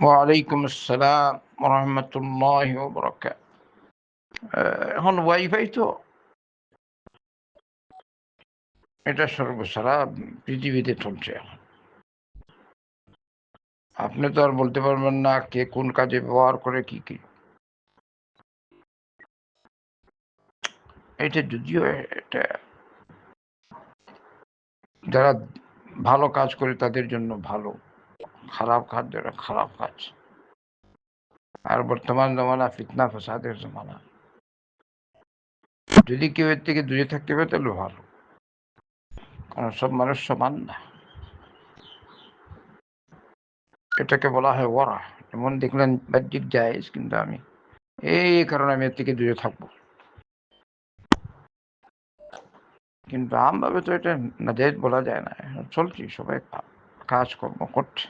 ওয়ালাইকুম আসসালাম রহমতুল্লাহ বরকাত। এখন ওয়াইফাই তো এটা সর্বসারা পৃথিবীতে চলছে। এখন আপনি তো আর বলতে পারবেন না কে কোন কাজে ব্যবহার করে কি কি। এটা যদিও এটা যারা ভালো কাজ করে তাদের জন্য ভালো, খারাপ কাজ যারা খারাপ কাজ। আর বর্তমান জমানা ফিতনা ফসাদের জমানা, যদি কেউ এর থেকে দূরে থাকতে পারে তাহলে ভালো, কারণ সব মানুষ সমান না। এটাকে বলা হয় ওয়ারা। যেমন দেখলেন বাহ্যিক জায়েজ, কিন্তু আমি এই কারণে আমি এর থেকে দূরে থাকবো। কিন্তু আমভাবে তো এটা নাজায়েজ বলা যায় না। চলছি, সবাই কাজকর্ম করছে,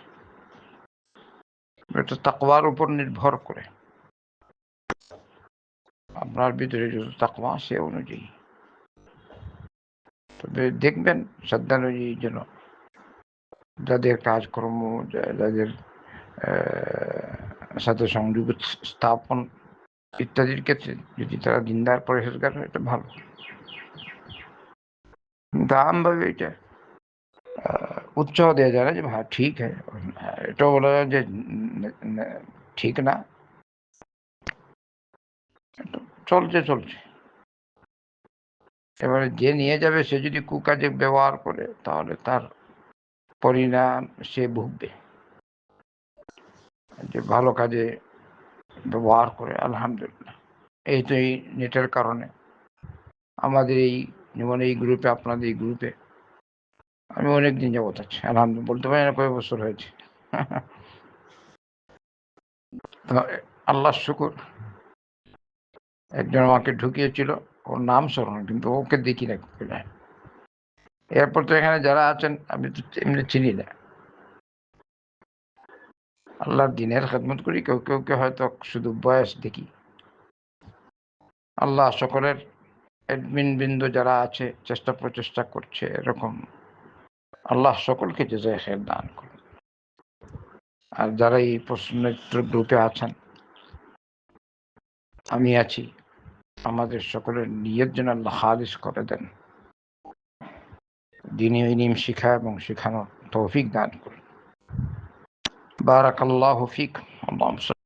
এটা তাকওয়ার উপর নির্ভর করে। আপনার ভিতরে যত তাকওয়া সে অনুযায়ী, তবে দেখবেন শ্রদ্ধানুযায়ী যেন যাদের কাজকর্ম, যাদের সাথে সংযোগ স্থাপন ইত্যাদির ক্ষেত্রে যদি তারা দিনদার পরিষ্কার হয়, এটা ভালো। কিন্তু আমভাবে এটা উৎসাহ দেওয়া যায় না যে হ্যাঁ ঠিক হ্যাঁ, এটাও বলা যায় যে ঠিক না। চলছে চলছে। এবারে যে নিয়ে যাবে সে যদি কুকাজে ব্যবহার করে, তাহলে তার পরিণাম সে ভুগবে। যে ভালো কাজে ব্যবহার করে, আলহামদুলিল্লাহ। এই তো এই নেটের কারণে আমাদের এই, যেমন এই গ্রুপে, আপনাদের এই গ্রুপে আমি অনেক দিন যাবত আছি, আলহামদুলিল্লাহ। বলতে পারি না কয়েক বছর হয়েছে। আল্লাহ শুকুর। একজন আমাকে ঢুকিয়েছিল, ওর নাম স্মরণ, কিন্তু ওকে দেখি না। এরপর তো এখানে যারা আছেন আমি তো এমনি চিনি না। আল্লাহর দিনের খেদমত করি, কেউ কেউকে হয়তো শুধু বয়স দেখি। আল্লাহ সকলের অ্যাডমিন বৃন্দ যারা আছে, চেষ্টা প্রচেষ্টা করছে এরকম, আল্লাহ সকলকে জাযায়ে খায়ের দান করুন। আর যারা এই প্রশ্নোত্তর গ্রুপে আছেন, আমি আছি, আমাদের সকলের নিয়ত যেন আল্লাহ খালিস করে দেন, দ্বীনি ইলম শিখা এবং শেখানোর তৌফিক দান করুন। বারাকাল্লাহু ফিক। আল্লাহুম্মা